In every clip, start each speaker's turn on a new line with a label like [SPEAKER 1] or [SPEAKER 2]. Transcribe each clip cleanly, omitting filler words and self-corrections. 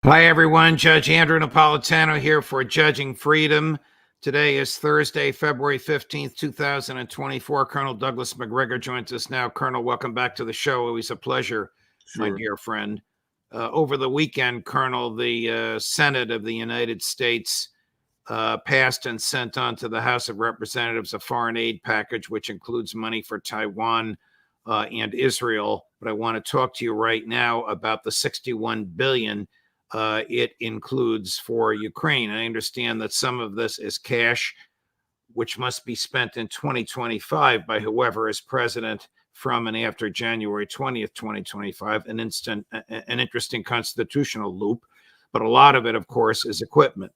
[SPEAKER 1] Hi, everyone. Judge Andrew Napolitano here for Judging Freedom. Today is Thursday, February 15th, 2024. Colonel Douglas Macgregor joins us now. Colonel, welcome back to the show. Always a pleasure, my dear friend. Over the weekend, Colonel, the Senate of the United States passed and sent on to the House of Representatives a foreign aid package, which includes money for Taiwan and Israel. But I want to talk to you right now about the $61 billion it includes for Ukraine. I understand that some of this is cash, which must be spent in 2025 by whoever is president from and after January 20th, 2025, an interesting constitutional loop. But a lot of it, of course, is equipment.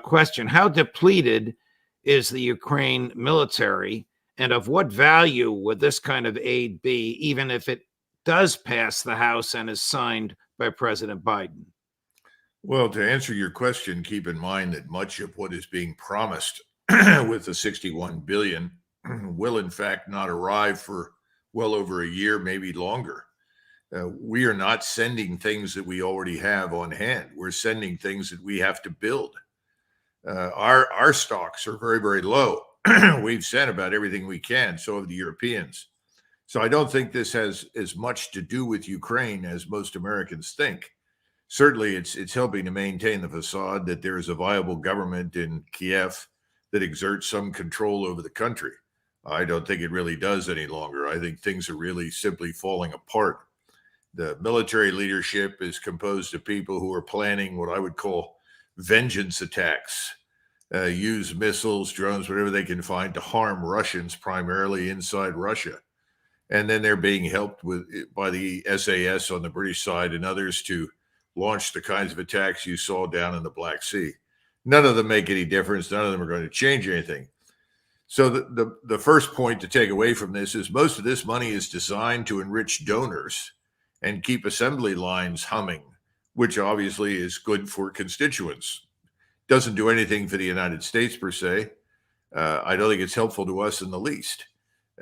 [SPEAKER 1] Question: how depleted is the Ukraine military, and of what value would this kind of aid be, even if it does pass the House and is signed by President Biden?
[SPEAKER 2] Well, to answer your question, keep in mind that much of what is being promised with the $61 billion will in fact not arrive for well over a year, maybe longer. We are not sending things that we already have on hand. We're sending things that we have to build. Our stocks are very, very low. We've sent about everything we can, so have the Europeans. So I don't think this has as much to do with Ukraine as most Americans think. Certainly, it's helping to maintain the facade that there is a viable government in Kiev that exerts some control over the country. I don't think it really does any longer. I think things are really simply falling apart. The military leadership is composed of people who are planning what I would call vengeance attacks, use missiles, drones, whatever they can find to harm Russians, primarily inside Russia. And then they're being helped by the SAS on the British side and others to launch the kinds of attacks you saw down in the Black Sea. None of them make any difference. None of them are going to change anything. So the first point to take away from this is most of this money is designed to enrich donors and keep assembly lines humming, which obviously is good for constituents. Doesn't do anything for the United States per se. I don't think it's helpful to us in the least.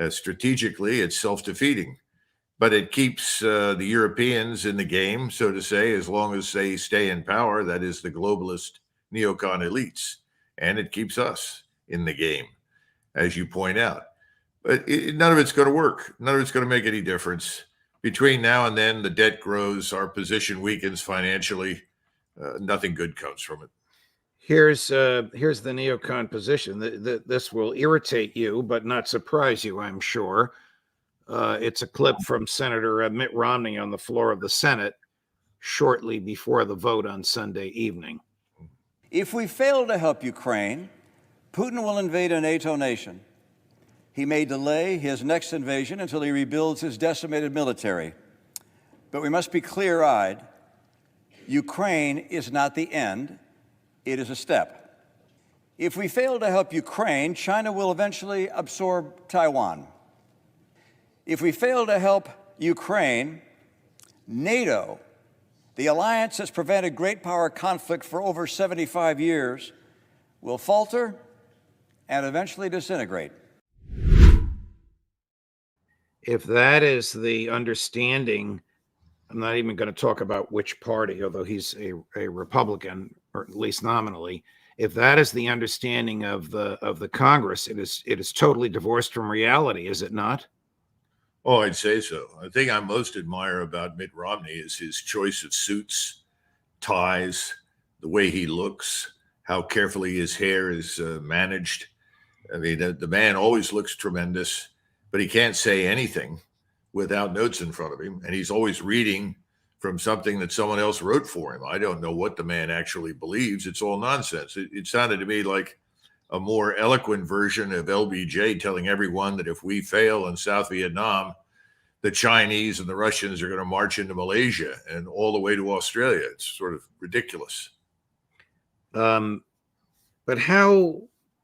[SPEAKER 2] Strategically, it's self-defeating. But it keeps the Europeans in the game, so to say, as long as they stay in power. That is the globalist neocon elites. And it keeps us in the game, as you point out. But none of it's going to work. None of it's going to make any difference. Between now and then, the debt grows, our position weakens financially. Nothing good comes from it.
[SPEAKER 1] Here's the neocon position. This will irritate you, but not surprise you, I'm sure. It's a clip from Senator Mitt Romney on the floor of the Senate shortly before the vote on Sunday evening.
[SPEAKER 3] If we fail to help Ukraine, Putin will invade a NATO nation. He may delay his next invasion until he rebuilds his decimated military. But we must be clear-eyed. Ukraine is not the end. It is a step. If we fail to help Ukraine, China will eventually absorb Taiwan. If we fail to help Ukraine, NATO, the alliance that's prevented great power conflict for over 75 years, will falter and eventually disintegrate.
[SPEAKER 1] If that is the understanding, I'm not even going to talk about which party, although he's a Republican, or at least nominally. If that is the understanding of the Congress, it is totally divorced from reality, is it not?
[SPEAKER 2] Oh, I'd say so. The thing I most admire about Mitt Romney is his choice of suits, ties, the way he looks, how carefully his hair is managed. I mean, the man always looks tremendous, but he can't say anything without notes in front of him. And he's always reading from something that someone else wrote for him. I don't know what the man actually believes. It's all nonsense. It sounded to me like a more eloquent version of LBJ telling everyone that if we fail in South Vietnam, the Chinese and the Russians are going to march into Malaysia and all the way to Australia. It's sort of ridiculous.
[SPEAKER 1] But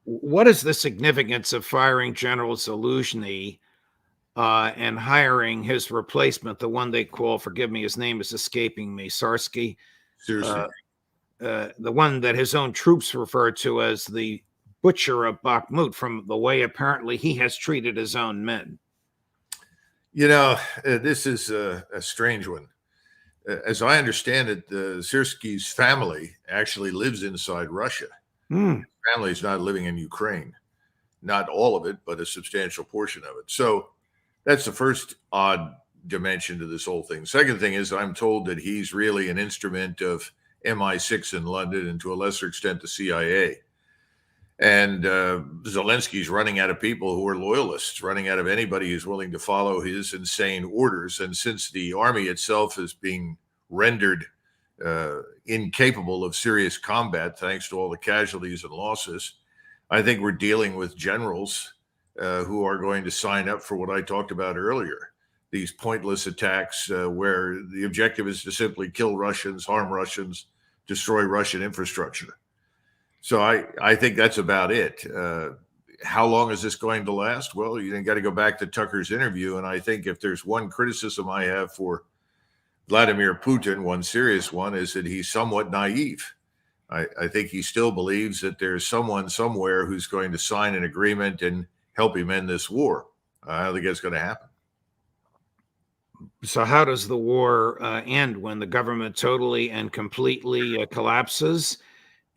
[SPEAKER 1] what is the significance of firing General Zaluzhny and hiring his replacement, the one they call, forgive me, his name is escaping me, Sarsky?
[SPEAKER 2] Seriously.
[SPEAKER 1] The one that his own troops refer to as the butcher of Bakhmut, from the way apparently he has treated his own men.
[SPEAKER 2] You know, this is a strange one. As I understand it, the Syrski's family actually lives inside Russia.
[SPEAKER 1] Hmm.
[SPEAKER 2] Family is not living in Ukraine. Not all of it, but a substantial portion of it. So that's the first odd dimension to this whole thing. Second thing is, I'm told that he's really an instrument of MI6 in London and to a lesser extent the CIA. And Zelensky's running out of people who are loyalists, running out of anybody who's willing to follow his insane orders. And since the army itself is being rendered incapable of serious combat, thanks to all the casualties and losses, I think we're dealing with generals who are going to sign up for what I talked about earlier. These pointless attacks where the objective is to simply kill Russians, harm Russians, destroy Russian infrastructure. So I think that's about it. How long is this going to last? Well, you got to go back to Tucker's interview. And I think if there's one criticism I have for Vladimir Putin, one serious one, is that he's somewhat naive. I think he still believes that there's someone somewhere who's going to sign an agreement and help him end this war. I don't think it's going to happen.
[SPEAKER 1] So how does the war end when the government totally and completely collapses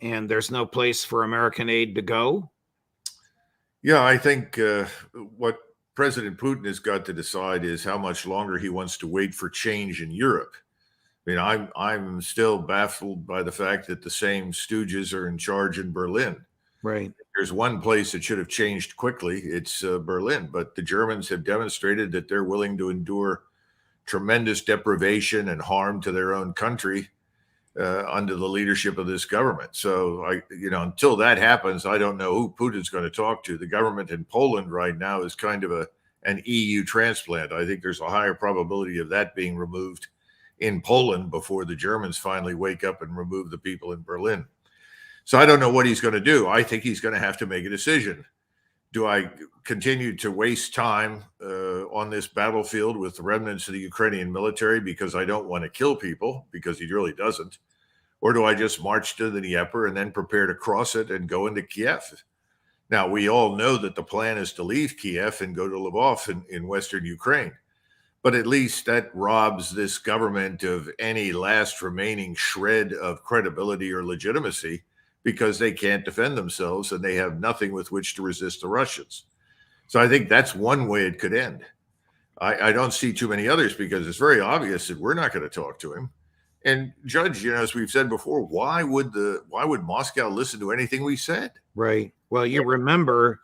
[SPEAKER 1] and there's no place for American aid to go?
[SPEAKER 2] Yeah, I think what President Putin has got to decide is how much longer he wants to wait for change in Europe. I mean, I'm still baffled by the fact that the same stooges are in charge in Berlin.
[SPEAKER 1] Right.
[SPEAKER 2] There's one place that should have changed quickly. It's Berlin. But the Germans have demonstrated that they're willing to endure tremendous deprivation and harm to their own country under the leadership of this government. So, until that happens, I don't know who Putin's going to talk to. The government in Poland right now is kind of an EU transplant. I think there's a higher probability of that being removed in Poland before the Germans finally wake up and remove the people in Berlin. So I don't know what he's going to do. I think he's going to have to make a decision. Do I continue to waste time on this battlefield with the remnants of the Ukrainian military because I don't want to kill people, because he really doesn't? Or do I just march to the Dnieper and then prepare to cross it and go into Kiev? Now, we all know that the plan is to leave Kiev and go to Lvov in Western Ukraine. But at least that robs this government of any last remaining shred of credibility or legitimacy, because they can't defend themselves and they have nothing with which to resist the Russians. So I think that's one way it could end. I don't see too many others, because it's very obvious that we're not going to talk to him. And Judge, as we've said before, why would Moscow listen to anything we said?
[SPEAKER 1] Right. Well, you remember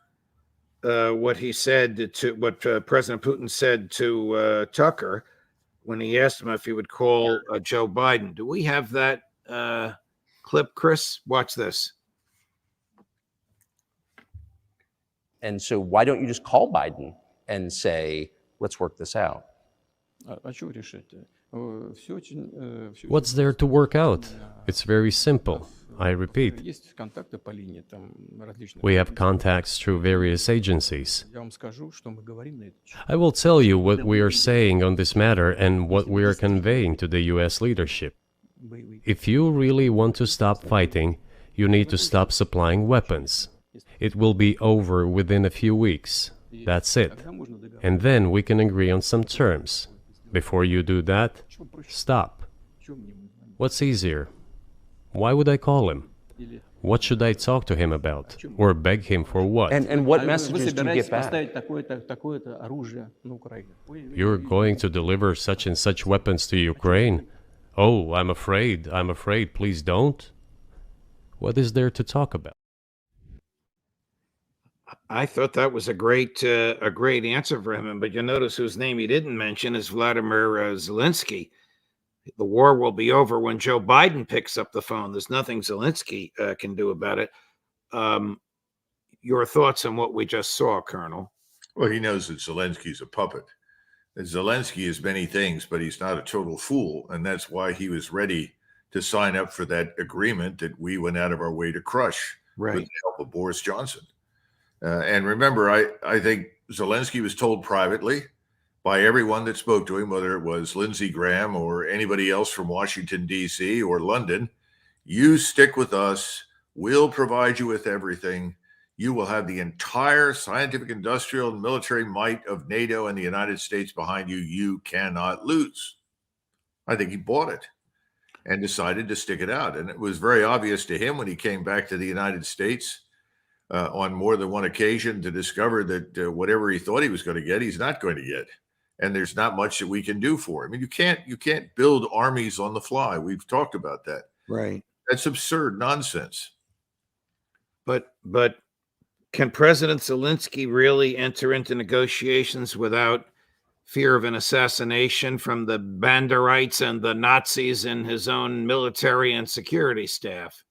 [SPEAKER 1] what he said what President Putin said to Tucker when he asked him if he would call Joe Biden. Do we have that clip, Chris? Watch this.
[SPEAKER 4] And so why don't you just call Biden and say, let's work this out?
[SPEAKER 5] What's there to work out? It's very simple. I repeat, we have contacts through various agencies. I will tell you what we are saying on this matter and what we are conveying to the US leadership. If you really want to stop fighting, you need to stop supplying weapons. It will be over within a few weeks. That's it. And then we can agree on some terms. Before you do that, stop. What's easier? Why would I call him? What should I talk to him about? Or beg him for what?
[SPEAKER 4] And what messages do you get back?
[SPEAKER 5] You're going to deliver such and such weapons to Ukraine? Oh, I'm afraid, please don't. What is there to talk about?
[SPEAKER 1] I thought that was a great answer for him. But you notice whose name he didn't mention is Vladimir Zelensky. The war will be over when Joe Biden picks up the phone. There's nothing Zelensky can do about it. Your thoughts on what we just saw, Colonel?
[SPEAKER 2] Well, he knows that Zelensky's a puppet. Zelensky is many things, but he's not a total fool. And that's why he was ready to sign up for that agreement that we went out of our way to crush with the help of Boris Johnson. And remember, I think Zelensky was told privately by everyone that spoke to him, whether it was Lindsey Graham or anybody else from Washington, D.C. or London, you stick with us. We'll provide you with everything. You will have the entire scientific, industrial, and military might of NATO and the United States behind you. You cannot lose. I think he bought it and decided to stick it out. And it was very obvious to him when he came back to the United States on more than one occasion to discover that whatever he thought he was going to get, he's not going to get. And there's not much that we can do for him. I mean, you can't build armies on the fly. We've talked about that.
[SPEAKER 1] Right.
[SPEAKER 2] That's absurd nonsense.
[SPEAKER 1] But can President Zelensky really enter into negotiations without fear of an assassination from the Banderites and the Nazis in his own military and security staff?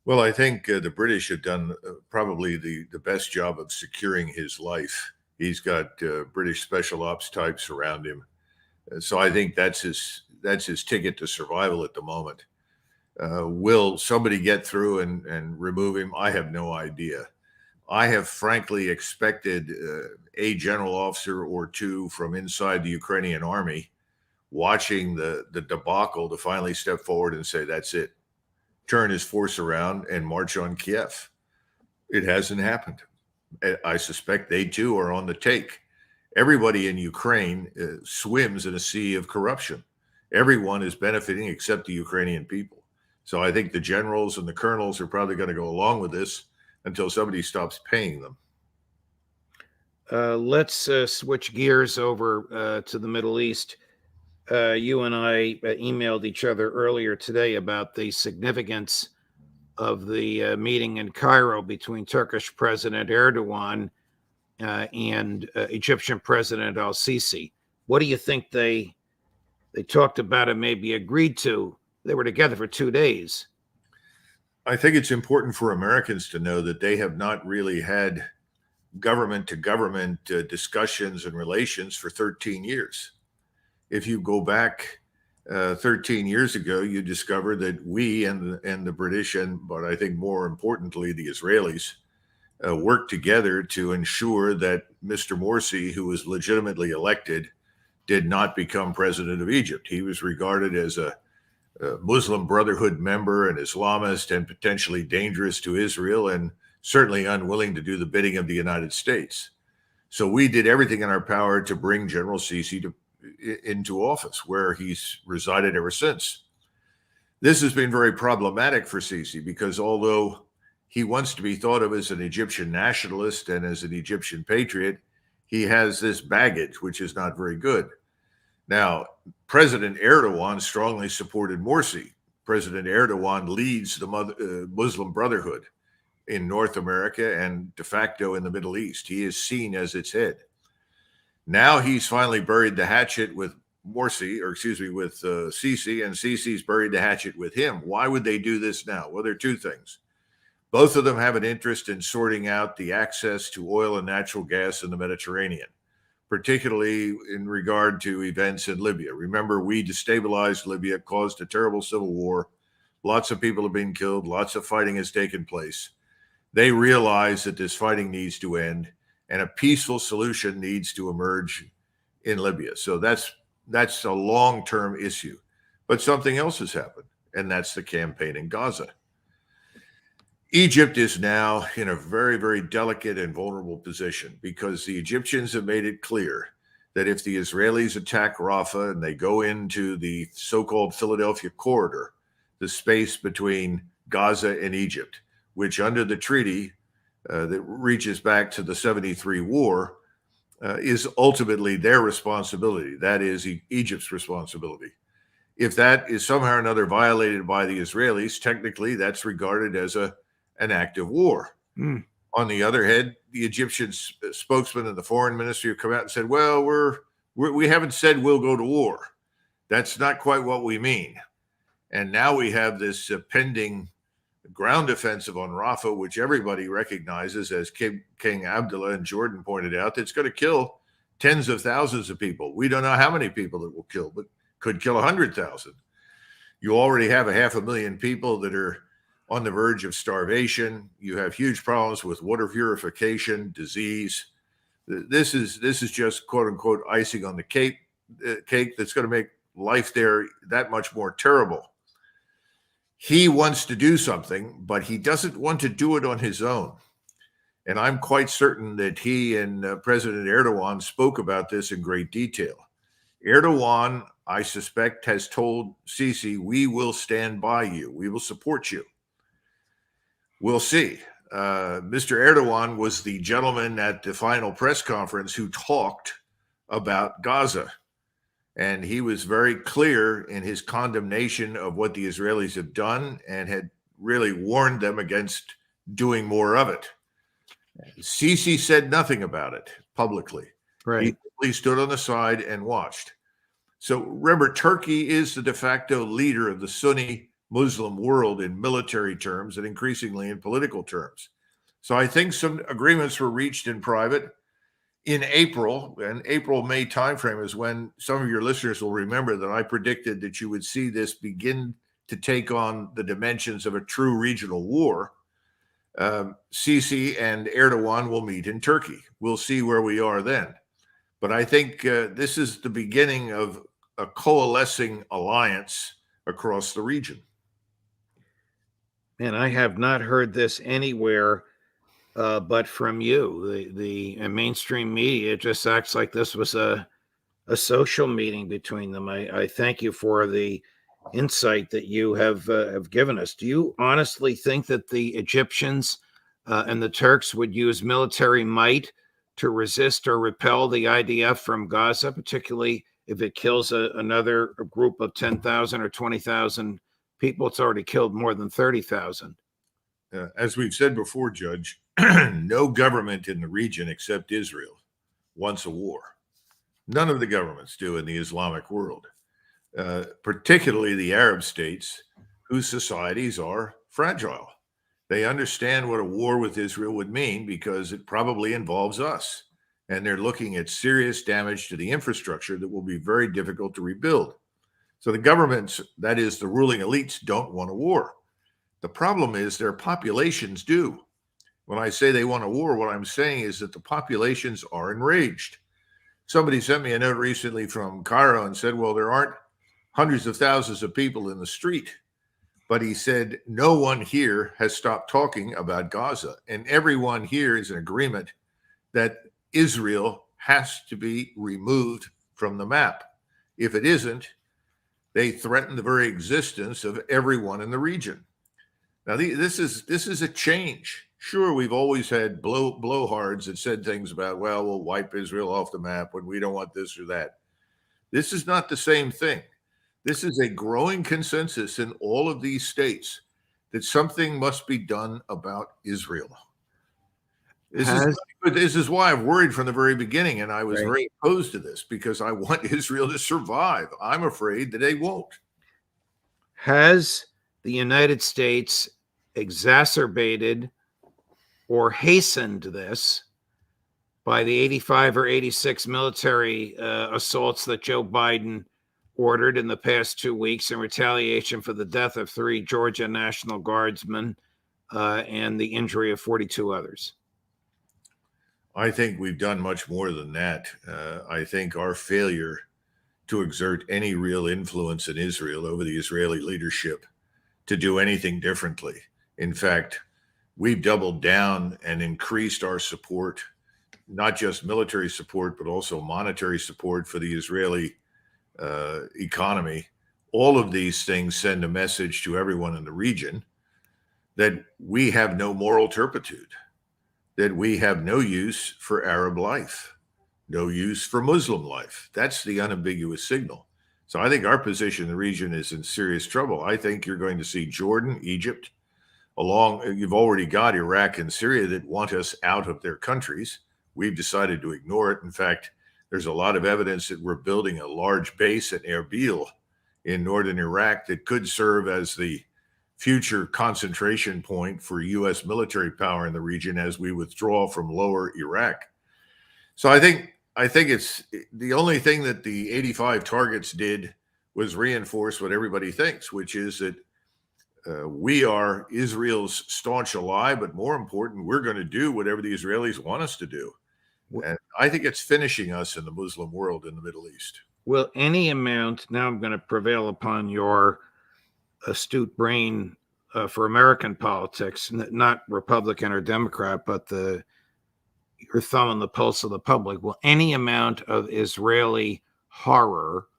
[SPEAKER 2] Well, I think the British have done probably the best job of securing his life. He's got British special ops types around him. So I think that's his ticket to survival at the moment. Will somebody get through and remove him? I have no idea. I have frankly expected a general officer or two from inside the Ukrainian army watching the debacle to finally step forward and say, that's it. Turn his force around and march on Kiev. It hasn't happened. I suspect they too are on the take. Everybody in Ukraine swims in a sea of corruption. Everyone is benefiting except the Ukrainian people. So I think the generals and the colonels are probably going to go along with this until somebody stops paying them.
[SPEAKER 1] Let's switch gears over to the Middle East. You and I emailed each other earlier today about the significance of the meeting in Cairo between Turkish President Erdogan and Egyptian President al-Sisi. What do you think they talked about and maybe agreed to? They were together for 2 days.
[SPEAKER 2] I think it's important for Americans to know that they have not really had government to government discussions and relations for 13 years. If you go back 13 years ago, you discover that we and the British, but I think more importantly, the Israelis, worked together to ensure that Mr. Morsi, who was legitimately elected, did not become president of Egypt. He was regarded as a Muslim Brotherhood member, an Islamist, and potentially dangerous to Israel, and certainly unwilling to do the bidding of the United States. So we did everything in our power to bring General Sisi into office, where he's resided ever since. This has been very problematic for Sisi because although he wants to be thought of as an Egyptian nationalist and as an Egyptian patriot, he has this baggage, which is not very good. Now, President Erdogan strongly supported Morsi. President Erdogan leads the Muslim Brotherhood in North America and de facto in the Middle East. He is seen as its head. Now he's finally buried the hatchet with Sisi, and Sisi's buried the hatchet with him. Why would they do this now? Well, there are two things. Both of them have an interest in sorting out the access to oil and natural gas in the Mediterranean, particularly in regard to events in Libya. Remember, we destabilized Libya, caused a terrible civil war. Lots of people have been killed. Lots of fighting has taken place. They realize that this fighting needs to end and a peaceful solution needs to emerge in Libya. So that's a long-term issue. But something else has happened, and that's the campaign in Gaza. Egypt is now in a very, very delicate and vulnerable position because the Egyptians have made it clear that if the Israelis attack Rafah and they go into the so-called Philadelphia corridor, the space between Gaza and Egypt, which under the treaty that reaches back to the 73 war, is ultimately their responsibility. That is Egypt's responsibility. If that is somehow or another violated by the Israelis, technically that's regarded as an act of war. On the other hand, the Egyptian spokesman and the foreign ministry have come out and said, well, we haven't said we'll go to war. That's not quite what we mean. And now we have this pending ground offensive on Rafah, which everybody recognizes, as King Abdullah in Jordan pointed out, that's going to kill tens of thousands of people. We don't know how many people it will kill, but could kill 100,000. You already have 500,000 people that are on the verge of starvation. You have huge problems with water purification, disease. This is just quote unquote icing on the cake that's going to make life there that much more terrible. He wants to do something, but he doesn't want to do it on his own. And I'm quite certain that he and President Erdogan spoke about this in great detail. Erdogan, I suspect, has told Sisi, we will stand by you. We will support you. We'll see. Mr. Erdogan was the gentleman at the final press conference who talked about Gaza. And he was very clear in his condemnation of what the Israelis have done and had really warned them against doing more of it. Sisi said nothing about it publicly.
[SPEAKER 1] Right.
[SPEAKER 2] He stood on the side and watched. So remember, Turkey is the de facto leader of the Sunni Muslim world in military terms and increasingly in political terms. So I think some agreements were reached in private in April, and April-May timeframe is when some of your listeners will remember that I predicted that you would see this begin to take on the dimensions of a true regional war. Sisi and Erdogan will meet in Turkey. We'll see where we are then. But I think this is the beginning of a coalescing alliance across the region.
[SPEAKER 1] And I have not heard this anywhere but from you. The mainstream media just acts like this was a social meeting between them. I thank you for the insight that you have given us. Do you honestly think that the Egyptians and the Turks would use military might to resist or repel the IDF from Gaza, particularly if it kills another group of 10,000 or 20,000 people? It's already killed more than 30,000.
[SPEAKER 2] As we've said before, Judge, no government in the region except Israel wants a war. None of the governments do in the Islamic world, particularly the Arab states, whose societies are fragile. They understand what a war with Israel would mean because it probably involves us. And they're looking at serious damage to the infrastructure that will be very difficult to rebuild. So the governments, that is, the ruling elites, don't want a war. The problem is their populations do. When I say they want a war, what I'm saying is that the populations are enraged. Somebody sent me a note recently from Cairo and said, well, there aren't hundreds of thousands of people in the street. But he said, no one here has stopped talking about Gaza. And everyone here is in agreement that Israel has to be removed from the map. If it isn't, they threaten the very existence of everyone in the region. Now, this is a change. Sure, we've always had blowhards that said things about, well, we'll wipe Israel off the map when we don't want this or that. This is not the same thing. This is a growing consensus in all of these states that something must be done about Israel. This is why I've worried from the very beginning, and I was very opposed to this because I want Israel to survive. I'm afraid that they won't.
[SPEAKER 1] Has the United States exacerbated or hastened this by the 85 or 86 military assaults that Joe Biden ordered in the past 2 weeks in retaliation for the death of 3 Georgia National Guardsmen and the injury of 42 others?
[SPEAKER 2] I think we've done much more than that. I think our failure to exert any real influence in Israel over the Israeli leadership to do anything differently. In fact, we've doubled down and increased our support, not just military support, but also monetary support for the Israeli economy. All of these things send a message to everyone in the region that we have no moral turpitude, that we have no use for Arab life, no use for Muslim life. That's the unambiguous signal. So I think our position in the region is in serious trouble. I think you're going to see Jordan, Egypt, you've already got Iraq and Syria that want us out of their countries. We've decided to ignore it. In fact, there's a lot of evidence that we're building a large base at Erbil in northern Iraq that could serve as the future concentration point for U.S. military power in the region as we withdraw from lower Iraq. So I think it's the only thing that the 85 targets did was reinforce what everybody thinks, which is that we are Israel's staunch ally, but more important, we're going to do whatever the Israelis want us to do. And I think it's finishing us in the Muslim world in the Middle East.
[SPEAKER 1] Will any amount, now I'm going to prevail upon your astute brain for American politics, not Republican or Democrat, but your thumb on the pulse of the public, will any amount of Israeli horror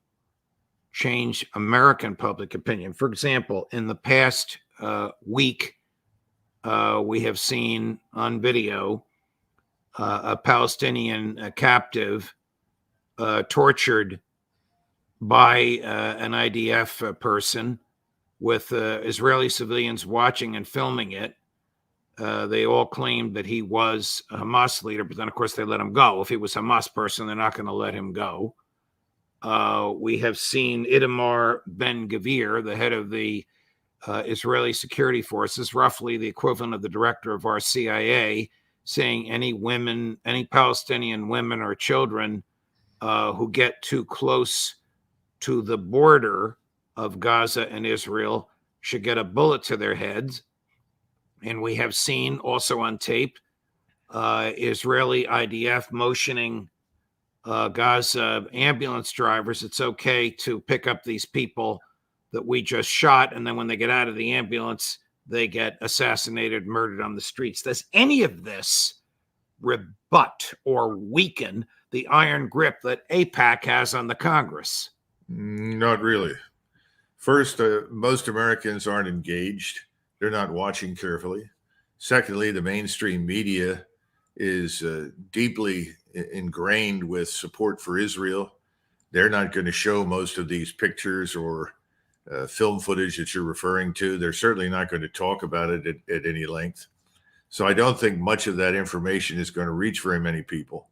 [SPEAKER 1] change American public opinion. For example, in the past week, we have seen on video a Palestinian captive tortured by an IDF person with Israeli civilians watching and filming it. They all claimed that he was a Hamas leader, but then, of course, they let him go. If he was a Hamas person, they're not going to let him go. We have seen Itamar Ben-Gvir, the head of the Israeli security forces, roughly the equivalent of the director of our CIA, saying any Palestinian women or children who get too close to the border of Gaza and Israel should get a bullet to their heads. And we have seen also on tape Israeli IDF motioning Gaza ambulance drivers, it's okay to pick up these people that we just shot, and then when they get out of the ambulance, they get assassinated, murdered on the streets. Does any of this rebut or weaken the iron grip that AIPAC has on the Congress?
[SPEAKER 2] Not really. First, most Americans aren't engaged. They're not watching carefully. Secondly, the mainstream media is deeply ingrained with support for Israel. They're not going to show most of these pictures or film footage that you're referring to. They're certainly not going to talk about it at any length. So I don't think much of that information is going to reach very many people.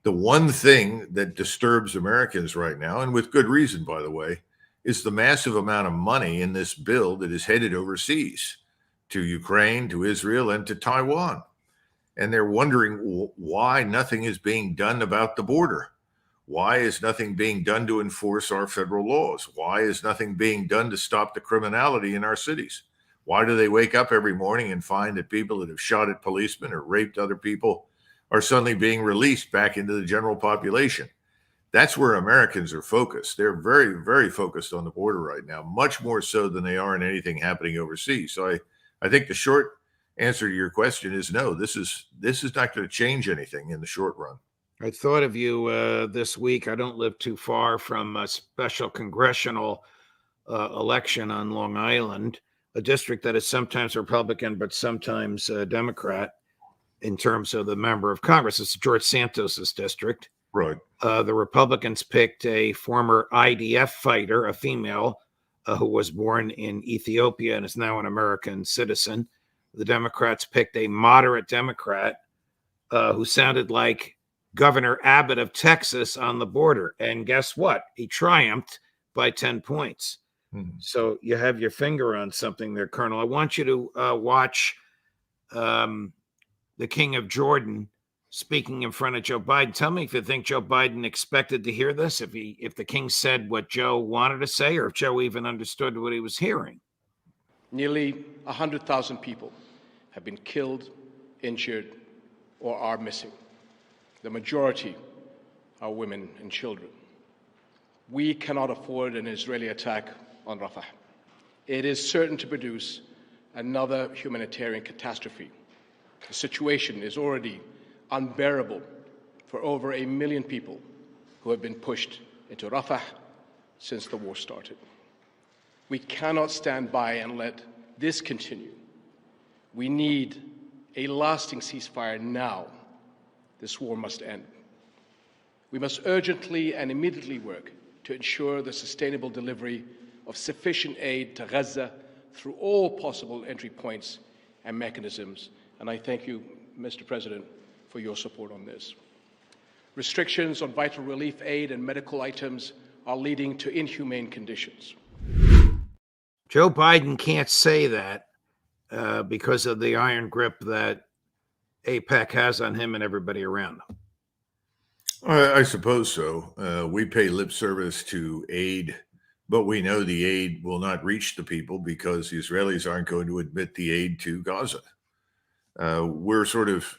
[SPEAKER 2] The one thing that disturbs Americans right now, and with good reason, by the way, is the massive amount of money in this bill that is headed overseas to Ukraine, to Israel, and to Taiwan. And they're wondering why nothing is being done about the border. Why is nothing being done to enforce our federal laws? Why is nothing being done to stop the criminality in our cities? Why do they wake up every morning and find that people that have shot at policemen or raped other people are suddenly being released back into the general population? That's where Americans are focused. They're very, very focused on the border right now, much more so than they are in anything happening overseas. So I think the short answer to your question is no. This is not going to change anything in the short run.
[SPEAKER 1] I thought of you this week. I don't live too far from a special congressional election on Long Island, a district that is sometimes Republican but sometimes Democrat in terms of the member of Congress. It's George Santos's district.
[SPEAKER 2] Right.
[SPEAKER 1] The Republicans picked a former IDF fighter, a female, who was born in Ethiopia and is now an American citizen. The Democrats picked a moderate Democrat who sounded like Governor Abbott of Texas on the border. And guess what? He triumphed by 10 points. So you have your finger on something there, Colonel. I want you to watch the King of Jordan speaking in front of Joe Biden. Tell me if you think Joe Biden expected to hear this, if the king said what Joe wanted to say, or if Joe even understood what he was hearing.
[SPEAKER 6] Nearly 100,000 people have been killed, injured, or are missing. The majority are women and children. We cannot afford an Israeli attack on Rafah. It is certain to produce another humanitarian catastrophe. The situation is already unbearable for over 1 million people who have been pushed into Rafah since the war started. We cannot stand by and let this continue. We need a lasting ceasefire now. This war must end. We must urgently and immediately work to ensure the sustainable delivery of sufficient aid to Gaza through all possible entry points and mechanisms. And I thank you, Mr. President, for your support on this. Restrictions on vital relief aid and medical items are leading to inhumane conditions.
[SPEAKER 1] Joe Biden can't say that because of the iron grip that AIPAC has on him and everybody around him.
[SPEAKER 2] I suppose so. We pay lip service to aid, but we know the aid will not reach the people because the Israelis aren't going to admit the aid to Gaza. We're sort of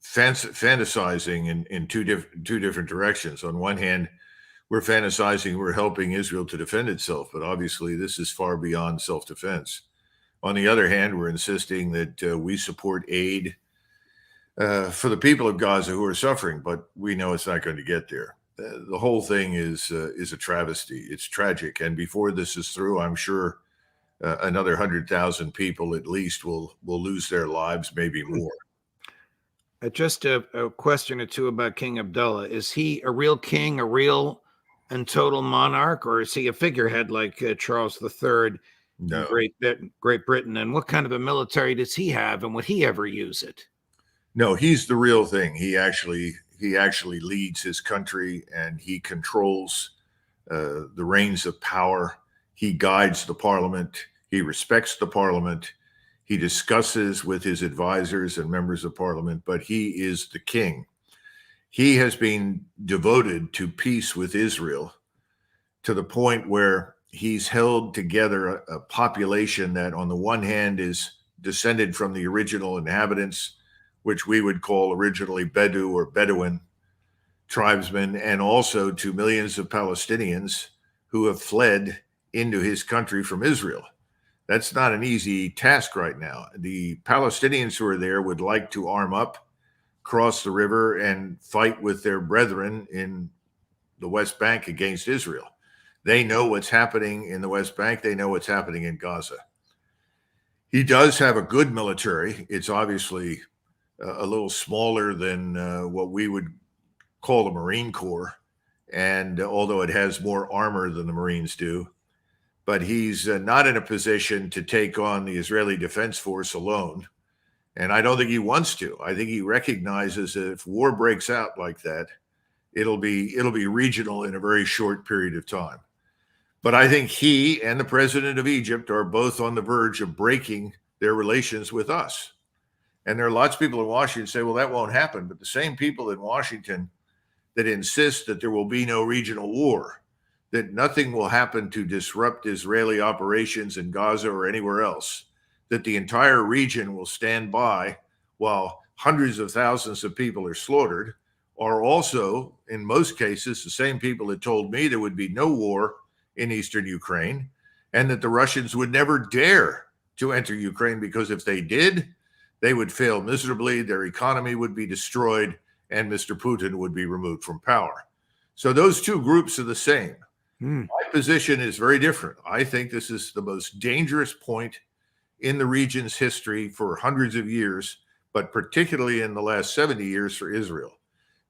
[SPEAKER 2] fantasizing in two different directions. On one hand, we're fantasizing we're helping Israel to defend itself, but obviously this is far beyond self-defense. On the other hand, we're insisting that we support aid for the people of Gaza who are suffering, but we know it's not going to get there. the whole thing is a travesty. It's tragic. And before this is through, I'm sure another 100,000 people at least will lose their lives, maybe more.
[SPEAKER 1] Just a question or two about King Abdullah. Is he a real king, a real and total monarch, or is he a figurehead like Charles III
[SPEAKER 2] No.
[SPEAKER 1] in Great Britain? And what kind of a military does he have, and would he ever use it?
[SPEAKER 2] No, he's the real thing. He actually leads his country, and he controls the reins of power. He guides the parliament. He respects the parliament. He discusses with his advisors and members of parliament, but he is the king. He has been devoted to peace with Israel to the point where he's held together a population that on the one hand is descended from the original inhabitants, which we would call originally Bedu or Bedouin tribesmen, and also to millions of Palestinians who have fled into his country from Israel. That's not an easy task right now. The Palestinians who are there would like to arm up, cross the river, and fight with their brethren in the West Bank against Israel. They know what's happening in the West Bank. They know what's happening in Gaza. He does have a good military. It's obviously a little smaller than what we would call the Marine Corps, and although it has more armor than the Marines do, but he's not in a position to take on the Israeli Defense Force alone. And I don't think he wants to. I think he recognizes that if war breaks out like that, it'll be regional in a very short period of time. But I think he and the president of Egypt are both on the verge of breaking their relations with us. And there are lots of people in Washington say, well, that won't happen. But the same people in Washington that insist that there will be no regional war, that nothing will happen to disrupt Israeli operations in Gaza or anywhere else, that the entire region will stand by while hundreds of thousands of people are slaughtered, are also, in most cases, the same people that told me there would be no war in eastern Ukraine, and that the Russians would never dare to enter Ukraine, because if they did, they would fail miserably, their economy would be destroyed, and Mr. Putin would be removed from power. So those two groups are the same. My position is very different. I think this is the most dangerous point in the region's history for hundreds of years, but particularly in the last 70 years for Israel.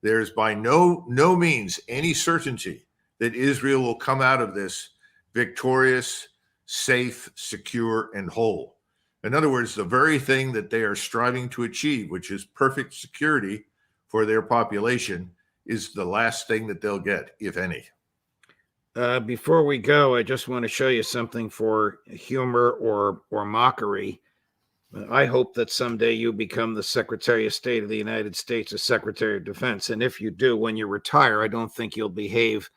[SPEAKER 2] There's by no means any certainty that Israel will come out of this victorious, safe, secure, and whole. In other words, the very thing that they are striving to achieve, which is perfect security for their population, is the last thing that they'll get, if any.
[SPEAKER 1] Before we go, I just want to show you something for humor or mockery. I hope that someday you become the Secretary of State of the United States as Secretary of Defense. And if you do, when you retire, I don't think you'll behave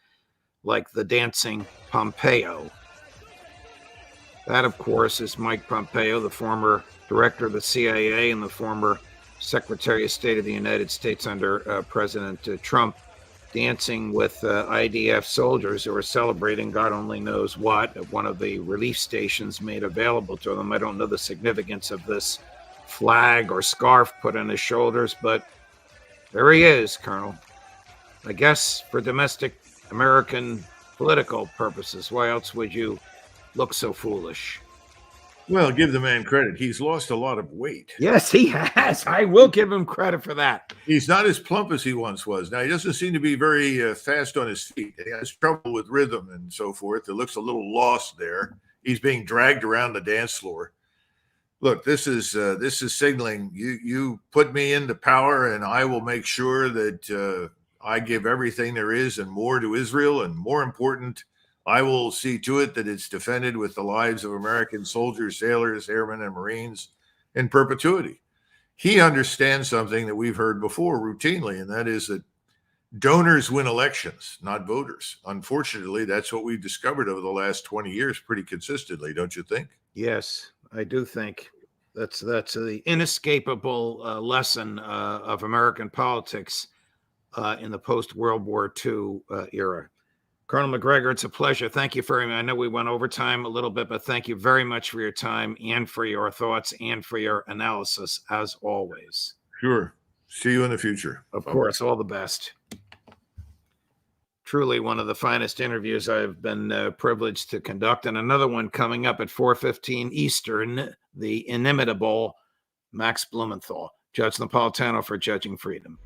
[SPEAKER 1] like the dancing Pompeo. That, of course, is Mike Pompeo, the former director of the CIA and the former Secretary of State of the United States under President Trump, dancing with IDF soldiers who are celebrating God only knows what at one of the relief stations made available to them. I don't know the significance of this flag or scarf put on his shoulders, but there he is, Colonel. I guess for domestic American political purposes. Why else would you look so foolish?
[SPEAKER 2] Well, give the man credit. He's lost a lot of weight.
[SPEAKER 1] Yes, he has. I will give him credit for that.
[SPEAKER 2] He's not as plump as he once was. Now, he doesn't seem to be very fast on his feet. He has trouble with rhythm and so forth. It looks a little lost there. He's being dragged around the dance floor. Look, this is signaling you put me into power, and I will make sure that I give everything there is and more to Israel. And more important, I will see to it that it's defended with the lives of American soldiers, sailors, airmen, and Marines in perpetuity. He understands something that we've heard before routinely, and that is that donors win elections, not voters. Unfortunately, that's what we've discovered over the last 20 years pretty consistently, don't you think?
[SPEAKER 1] Yes, I do think that's the inescapable lesson of American politics in the post-World War II era. Colonel Macgregor, it's a pleasure. Thank you very much. I know we went over time a little bit, but thank you very much for your time and for your thoughts and for your analysis, as always.
[SPEAKER 2] Sure. See you in the future.
[SPEAKER 1] Of course. All the best. Truly one of the finest interviews I've been privileged to conduct. And another one coming up at 4:15 Eastern, the inimitable Max Blumenthal. Judge Napolitano for Judging Freedom.